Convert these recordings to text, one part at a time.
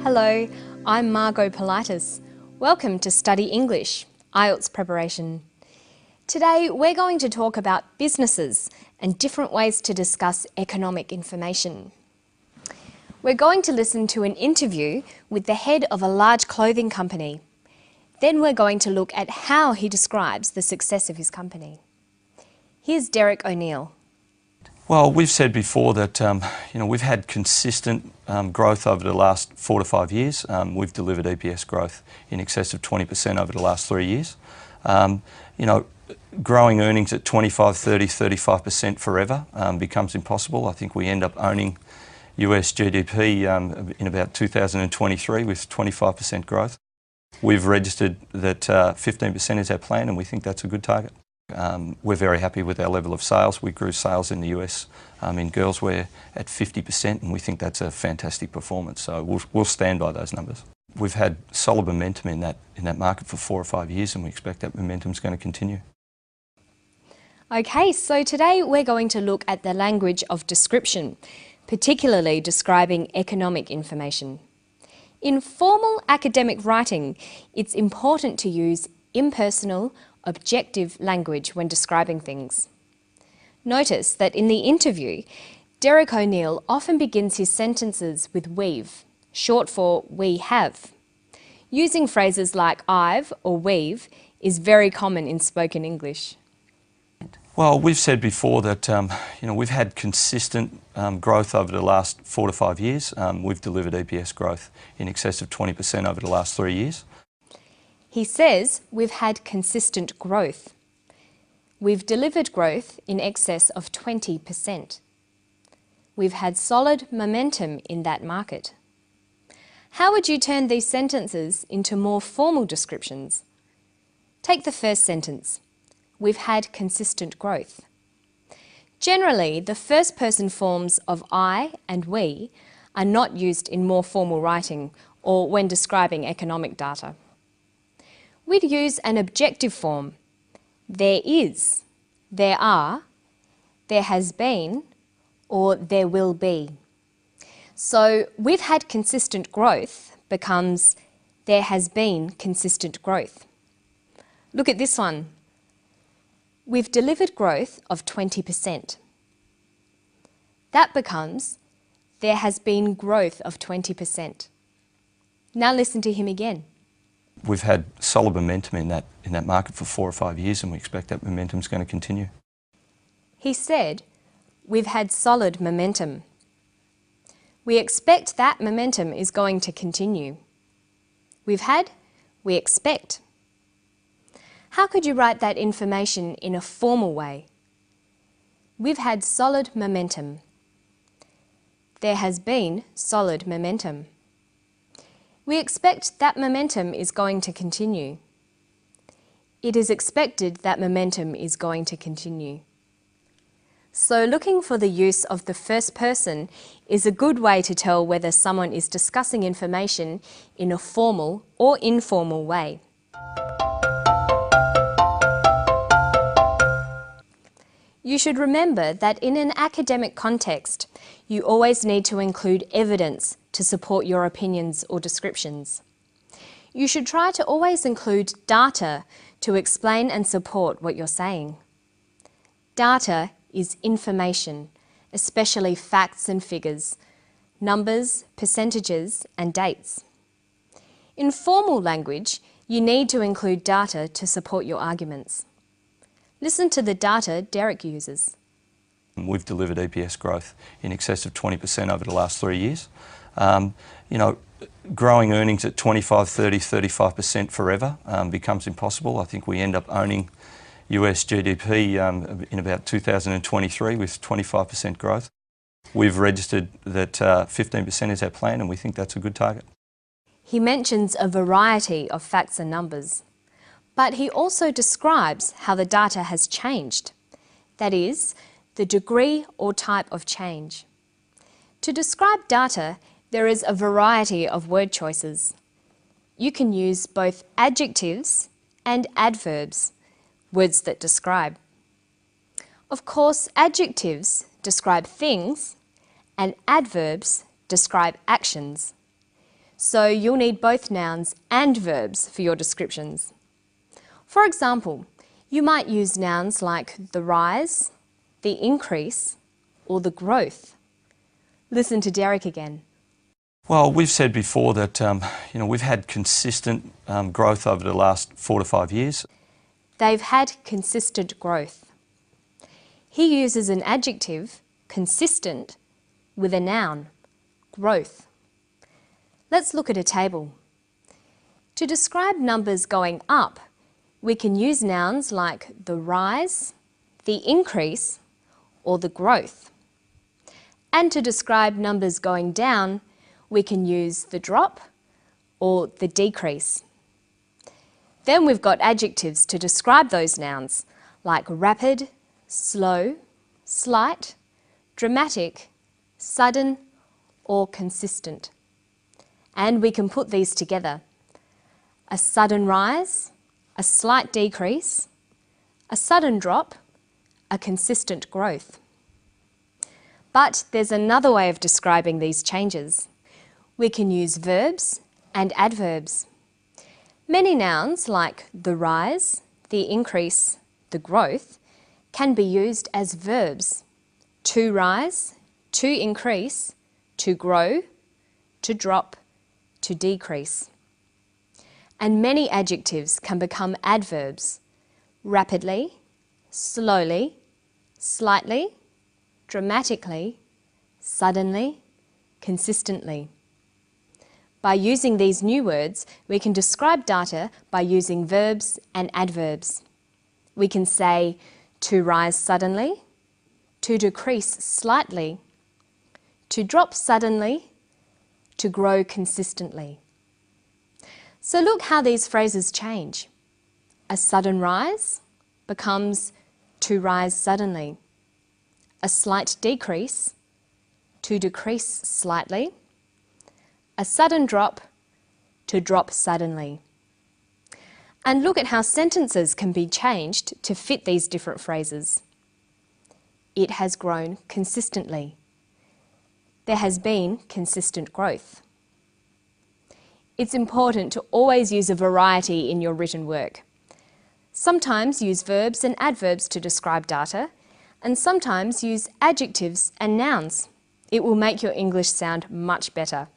Hello, I'm Margot Politis. Welcome to Study English, IELTS preparation. Today we're going to talk about businesses and different ways to discuss economic information. We're going to listen to an interview with the head of a large clothing company. Then we're going to look at how he describes the success of his company. Here's Derek O'Neill. Well, we've said before that we've had consistent growth over the last 4 to 5 years. We've delivered EPS growth in excess of 20% over the last 3 years. Growing earnings at 25, 30, 35% forever becomes impossible. I think we end up owning US GDP in about 2023 with 25% growth. We've registered that 15% is our plan, and we think that's a good target. We're very happy with our level of sales. We grew sales in the US in girls wear at 50%, and we think that's a fantastic performance. So we'll stand by those numbers. We've had solid momentum in that market for 4 or 5 years, and we expect that momentum is going to continue. Okay, so today we're going to look at the language of description, particularly describing economic information. In formal academic writing, it's important to use impersonal, objective language when describing things. Notice that in the interview, Derek O'Neill often begins his sentences with we've, short for we have. Using phrases like I've or we've is very common in spoken English. Well, we've said before that we've had consistent growth over the last 4 to 5 years. We've delivered EPS growth in excess of 20% over the last 3 years. He says we've had consistent growth. We've delivered growth in excess of 20%. We've had solid momentum in that market. How would you turn these sentences into more formal descriptions? Take the first sentence. We've had consistent growth. Generally, the first person forms of I and we are not used in more formal writing or when describing economic data. We'd use an objective form. There is, there are, there has been, or there will be. So we've had consistent growth becomes there has been consistent growth. Look at this one. We've delivered growth of 20%. That becomes there has been growth of 20%. Now listen to him again. We've had solid momentum in that market for 4 or 5 years, and we expect that momentum is going to continue. He said, we've had solid momentum. We expect that momentum is going to continue. We've had, we expect. How could you write that information in a formal way? We've had solid momentum. There has been solid momentum. We expect that momentum is going to continue. It is expected that momentum is going to continue. So looking for the use of the first person is a good way to tell whether someone is discussing information in a formal or informal way. You should remember that in an academic context, you always need to include evidence to support your opinions or descriptions. You should try to always include data to explain and support what you're saying. Data is information, especially facts and figures, numbers, percentages, and dates. In formal language, you need to include data to support your arguments. Listen to the data Derek uses. We've delivered EPS growth in excess of 20% over the last 3 years. Growing earnings at 25, 30, 35% forever becomes impossible. I think we end up owning US GDP in about 2023 with 25% growth. We've registered that 15% is our plan, and we think that's a good target. He mentions a variety of facts and numbers, but he also describes how the data has changed. That is, the degree or type of change. To describe data, there is a variety of word choices. You can use both adjectives and adverbs, words that describe. Of course, adjectives describe things and adverbs describe actions. so you'll need both nouns and verbs for your descriptions. For example, you might use nouns like the rise, the increase, or the growth. Listen to Derek again. Well, we've said before that we've had consistent growth over the last 4 to 5 years. They've had consistent growth. He uses an adjective, consistent, with a noun, growth. Let's look at a table. To describe numbers going up, we can use nouns like the rise, the increase, or the growth. And to describe numbers going down, we can use the drop or the decrease. Then we've got adjectives to describe those nouns, like rapid, slow, slight, dramatic, sudden, or consistent. And we can put these together. A sudden rise, a slight decrease, a sudden drop, a consistent growth. But there's another way of describing these changes. We can use verbs and adverbs. Many nouns like the rise, the increase, the growth can be used as verbs. To rise, to increase, to grow, to drop, to decrease. And many adjectives can become adverbs. Rapidly, slowly, slightly, dramatically, suddenly, consistently. By using these new words, we can describe data by using verbs and adverbs. We can say to rise suddenly, to decrease slightly, to drop suddenly, to grow consistently. So look how these phrases change. A sudden rise becomes to rise suddenly. A slight decrease, to decrease slightly. A sudden drop, to drop suddenly. And look at how sentences can be changed to fit these different phrases. It has grown consistently. There has been consistent growth. It's important to always use a variety in your written work. Sometimes use verbs and adverbs to describe data, and sometimes use adjectives and nouns. It will make your English sound much better.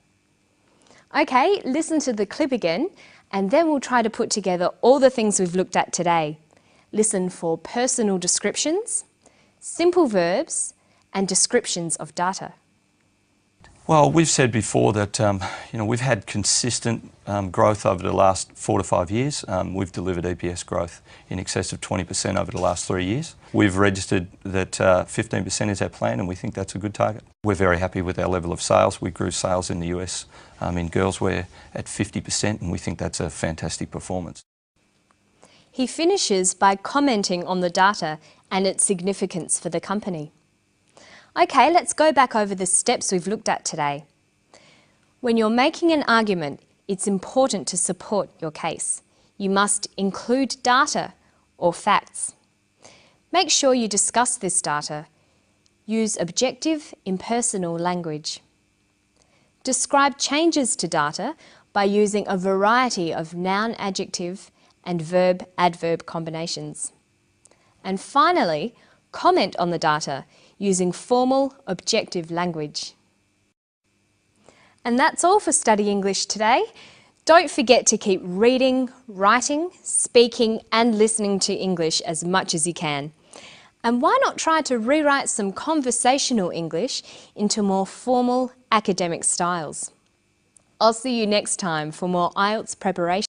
Okay, listen to the clip again, and then we'll try to put together all the things we've looked at today. Listen for personal descriptions, simple verbs, and descriptions of data. Well, we've said before that we've had consistent growth over the last 4 to 5 years. We've delivered EPS growth in excess of 20% over the last 3 years. We've registered that 15% is our plan, and we think that's a good target. We're very happy with our level of sales. We grew sales in the US in girls wear at 50%, and we think that's a fantastic performance. He finishes by commenting on the data and its significance for the company. Okay, let's go back over the steps we've looked at today. When you're making an argument, it's important to support your case. You must include data or facts. Make sure you discuss this data. Use objective, impersonal language. Describe changes to data by using a variety of noun-adjective and verb-adverb combinations. And finally, comment on the data using formal, objective language. And that's all for Study English today. Don't forget to keep reading, writing, speaking and listening to English as much as you can. And why not try to rewrite some conversational English into more formal academic styles? I'll see you next time for more IELTS preparation.